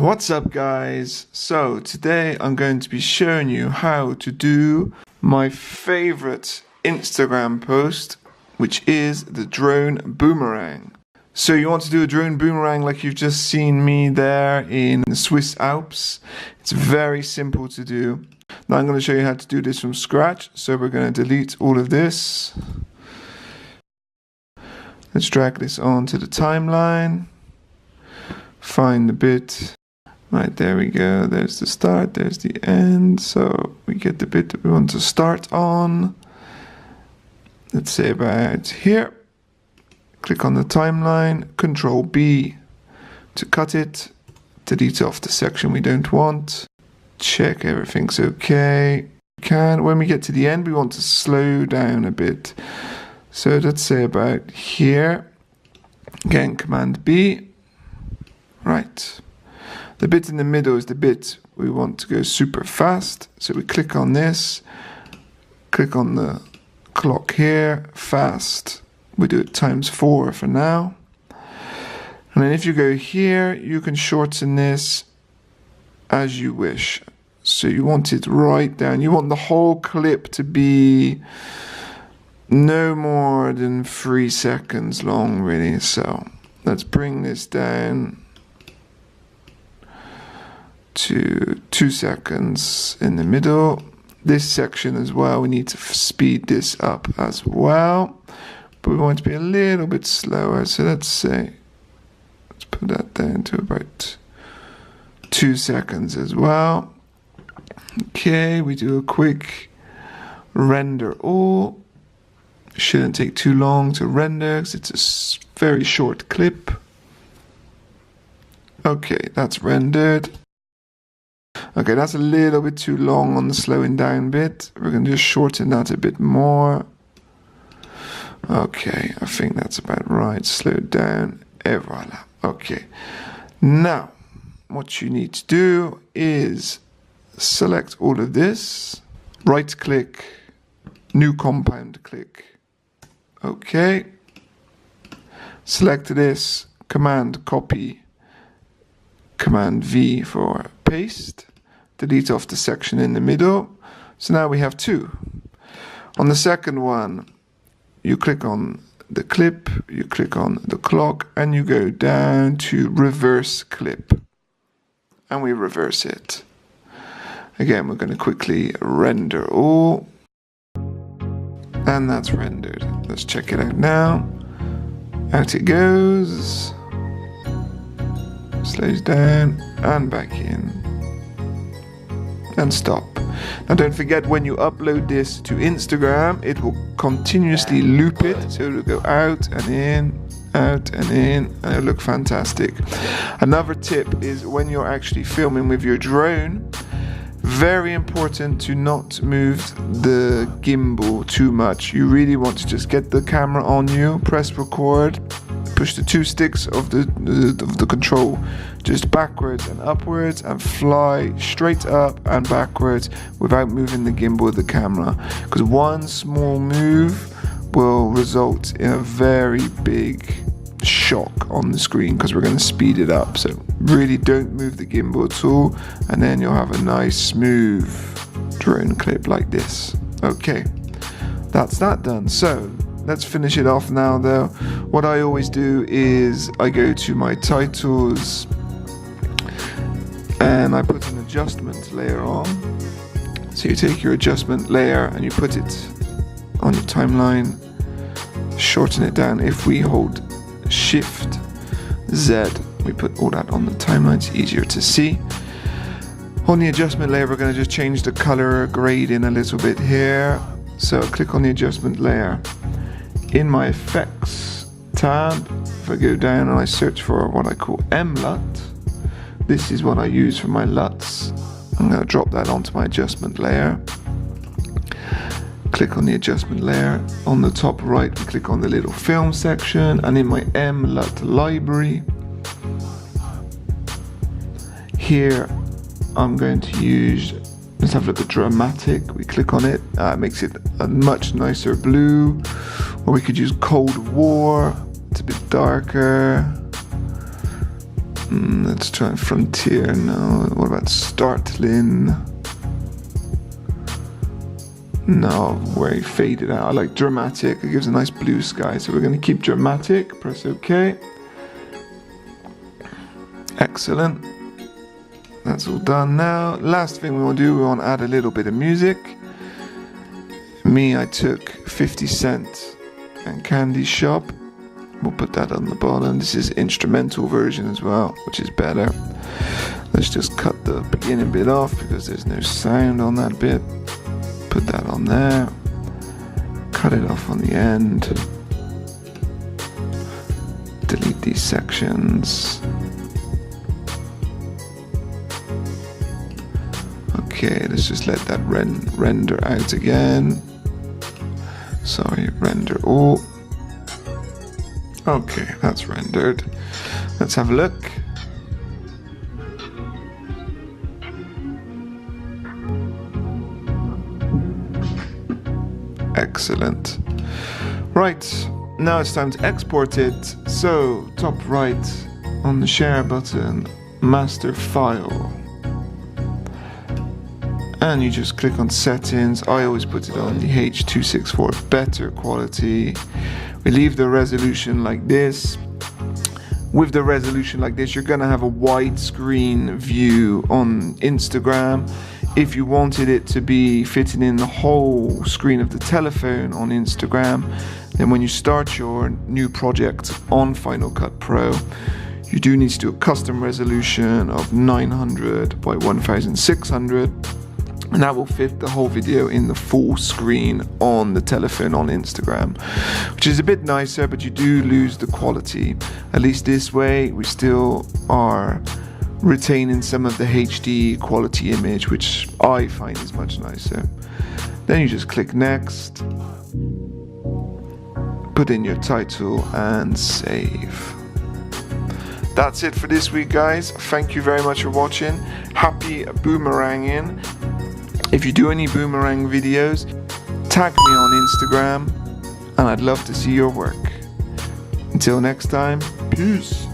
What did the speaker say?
What's up guys? So today I'm going to be showing you how to do my favorite Instagram post, which is the drone boomerang. So you want to do a drone boomerang like you've just seen me there in the Swiss Alps. It's very simple to do. Now I'm going to show you how to do this from scratch. So we're going to delete all of this. Let's drag this onto the timeline. Find the bit. Right, there we go. There's the start, there's the end. So we get the bit that we want to start on. Let's say about here. Click on the timeline, Control B to cut it. Delete off the section we don't want. Check everything's okay. When we get to the end, we want to slow down a bit. So let's say about here. Again, Command B. Right. The bit in the middle is the bit we want to go super fast. So we click on this, click on the clock here, fast. We do it ×4 for now. And then if you go here, you can shorten this as you wish. So you want it right down. You want the whole clip to be no more than 3 seconds long, really. So let's bring this down to 2 seconds in the middle. This section as well, we need to speed this up as well, but we want to be a little bit slower. So let's put that down to about 2 seconds as well. Okay, we do a quick render all. Shouldn't take too long to render because it's a very short clip. Okay, that's rendered. Okay, that's a little bit too long on the slowing down bit. We're going to just shorten that a bit more. Okay, I think that's about right. Slow it down. Et voila. Okay. Now, what you need to do is select all of this. Right click. New compound click. Okay. Select this. Command copy. Command V for paste. Delete off the section in the middle. So now we have 2. On the second one, you click on the clip, you click on the clock, and you go down to reverse clip. And we reverse it. Again, we're going to quickly render all. And that's rendered. Let's check it out now. Out it goes. Slows down and back in. And stop. Now don't forget, when you upload this to Instagram, it will continuously loop it, so it'll go out and in, and it'll look fantastic. Another tip is when you're actually filming with your drone, very important to not move the gimbal too much. You really want to just get the camera on you, press record, push the 2 sticks of the control just backwards and upwards, and fly straight up and backwards without moving the gimbal of the camera, because one small move will result in a very big shock on the screen, because we're going to speed it up. So really don't move the gimbal at all, and then you'll have a nice smooth drone clip like this. Okay, that's that done. So let's finish it off now though. What I always do is I go to my titles and I put an adjustment layer on. So you take your adjustment layer and you put it on your timeline, shorten it down. If we hold Shift Z, we put all that on the timeline, it's easier to see. On the adjustment layer, we're going to just change the color grading a little bit here. So click on the adjustment layer. In my effects tab, if I go down and I search for what I call MLUT, this is what I use for my LUTs. I'm going to drop that onto my adjustment layer. Click on the adjustment layer. On the top right, we click on the little film section, and in my MLUT library, here I'm going to use, let's have a look at dramatic. We click on it, it makes it a much nicer blue. Or we could use Cold War, it's a bit darker. Let's try Frontier now. What about Startlin? No, very faded out. I like Dramatic. It gives a nice blue sky. So we're going to keep Dramatic. Press OK. Excellent. That's all done now. Last thing we want to do, we want to add a little bit of music. I took 50 Cent and Candy Shop. We'll put that on the bottom. This is instrumental version as well, which is better. Let's just cut the beginning bit off because there's no sound on that bit. Put that on there. Cut it off on the end. Delete these sections. Okay, let's just let that render out again. Sorry, render all. Okay, that's rendered. Let's have a look. Excellent. Right, now it's time to export it. So, top right on the share button, master file. And you just click on settings. I always put it on the H.264 better quality. We leave the resolution like this. With the resolution like this, you're gonna have a widescreen view on Instagram. If you wanted it to be fitting in the whole screen of the telephone on Instagram, then when you start your new project on Final Cut Pro, you do need to do a custom resolution of 900 by 1600. And that will fit the whole video in the full screen on the telephone on Instagram, which is a bit nicer, but you do lose the quality. At least this way, we still are retaining some of the HD quality image, which I find is much nicer. Then you just click next, put in your title and save. That's it for this week, guys. Thank you very much for watching. Happy boomeranging. If you do any boomerang videos, tag me on Instagram and I'd love to see your work. Until next time, peace.